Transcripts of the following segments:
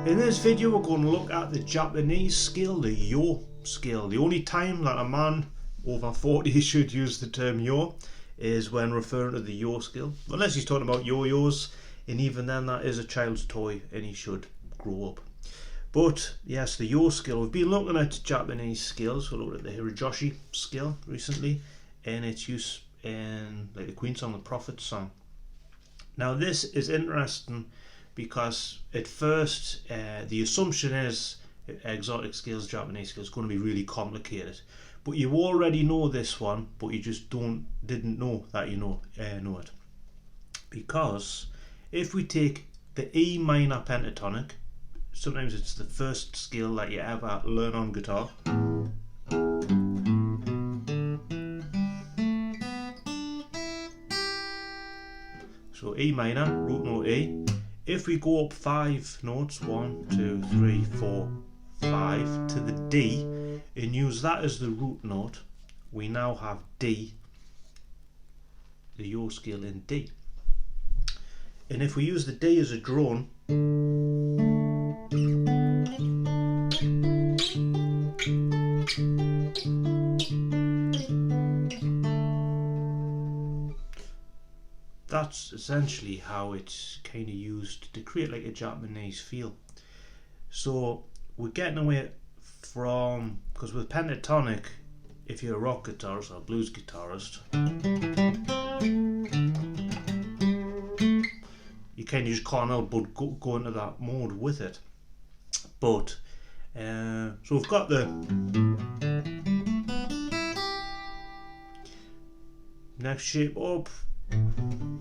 In this video we're going to look at the Japanese scale, the yo scale. The only time that a man over 40 should use the term yo is when referring to the yo scale. Unless he's talking about yo-yos, and even then that is a child's toy and he should grow up. But yes, the yo scale. We've been looking at Japanese scales. We looked at the Hirajoshi scale recently and its use in like the Queen song, the Prophet song. Now this is interesting because at first the assumption is exotic scales, Japanese scales, going to be really complicated. But you already know this one, but you just didn't know that you know it. Because if we take the E minor pentatonic, sometimes it's the first scale that you ever learn on guitar. So E minor, root note E. If we go up 5 notes, 1, 2, 3, 4, 5 to the D and use that as the root note, we now have D, the yo scale in D. And if we use the D as a drone, that's essentially how it's kind of used to create like a Japanese feel. So we're getting away from, because with pentatonic, if you're a rock guitarist or a blues guitarist, you kind of just can't help but go into that mode with it. But so we've got the next shape up, and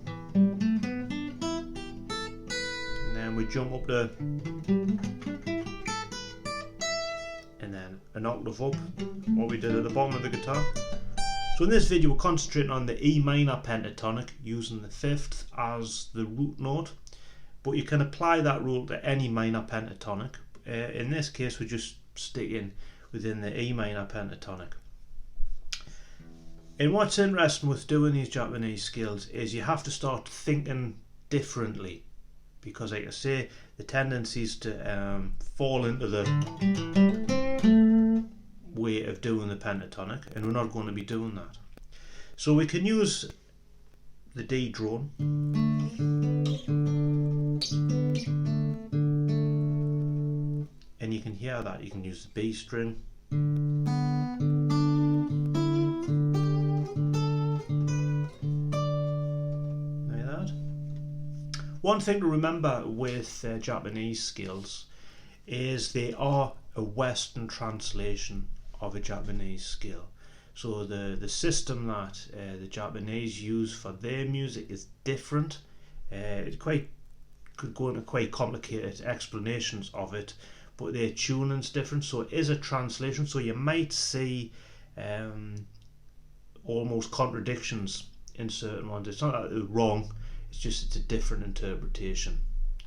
then we jump up to, and then an octave up, what we did at the bottom of the guitar. So in this video we're concentrating on the E minor pentatonic, using the 5th as the root note, but you can apply that rule to any minor pentatonic. In this case we're just sticking within the E minor pentatonic. And what's interesting with doing these Japanese scales is you have to start thinking differently, because like I say, the tendency is to fall into the way of doing the pentatonic, and we're not going to be doing that. So we can use the D drone, and you can hear that. You can use the B string, like that. One thing to remember with Japanese scales is they are a Western translation of a Japanese scale. So the system that the Japanese use for their music is different. It could go into quite complicated explanations of it, but their tuning's different, so it is a translation. So you might see almost contradictions in certain ones. It's not that they're wrong, it's just it's a different interpretation.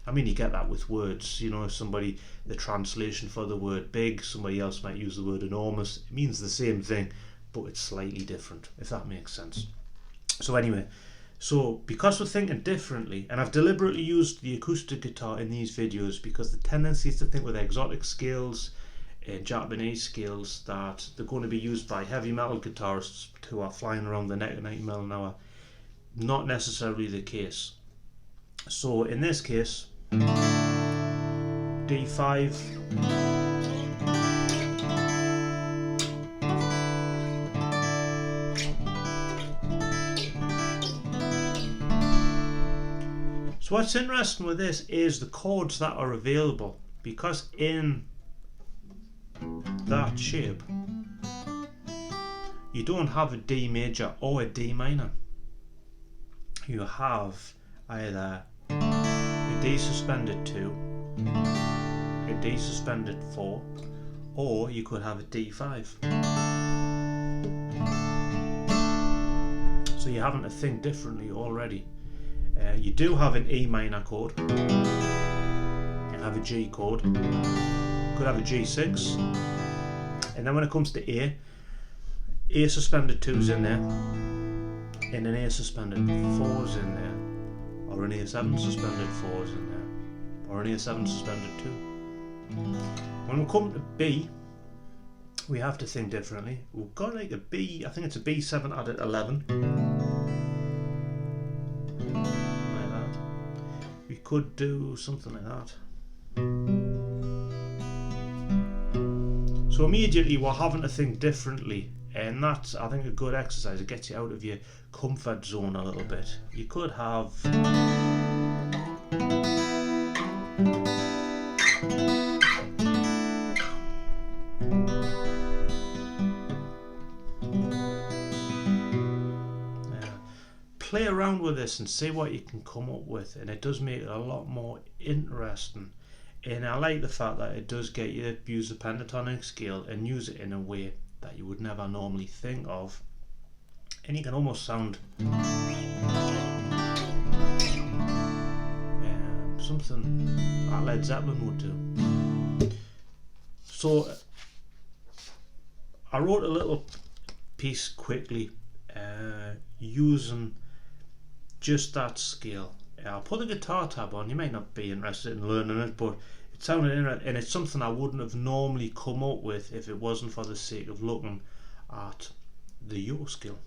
I mean, you get that with words, you know, if somebody, the translation for the word big, somebody else might use the word enormous. It means the same thing, but it's slightly different, if that makes sense. So anyway, so because we're thinking differently, and I've deliberately used the acoustic guitar in these videos because the tendency is to think with exotic scales and Japanese scales that they're going to be used by heavy metal guitarists who are flying around the neck at 90 miles an hour. Not necessarily the case. So in this case, D5, so what's interesting with this is the chords that are available, because in that shape you don't have a D major or a D minor. You have either a D suspended 2, a D suspended 4, or you could have a D5. So you're having to think differently already. You do have an E minor chord, you have a G chord, you could have a G6, and then when it comes to A suspended 2's in there, and an A suspended 4's in there, or an A7 suspended 4's in there, or an A7 suspended 2. When we come to B, we have to think differently. We've got like a B, I think it's a B7 added 11. Like that. We could do something like that. So immediately we're having to think differently, and that's, I think, a good exercise. It gets you out of your comfort zone a little bit. You could have play around with this and see what you can come up with, and it does make it a lot more interesting. And I like the fact that it does get you to use the pentatonic scale and use it in a way that you would never normally think of, and you can almost sound something that Led Zeppelin would do. So I wrote a little piece quickly using just that scale. I'll put the guitar tab on. You may not be interested in learning it, but it sounded interesting, and it's something I wouldn't have normally come up with if it wasn't for the sake of looking at the yo scale.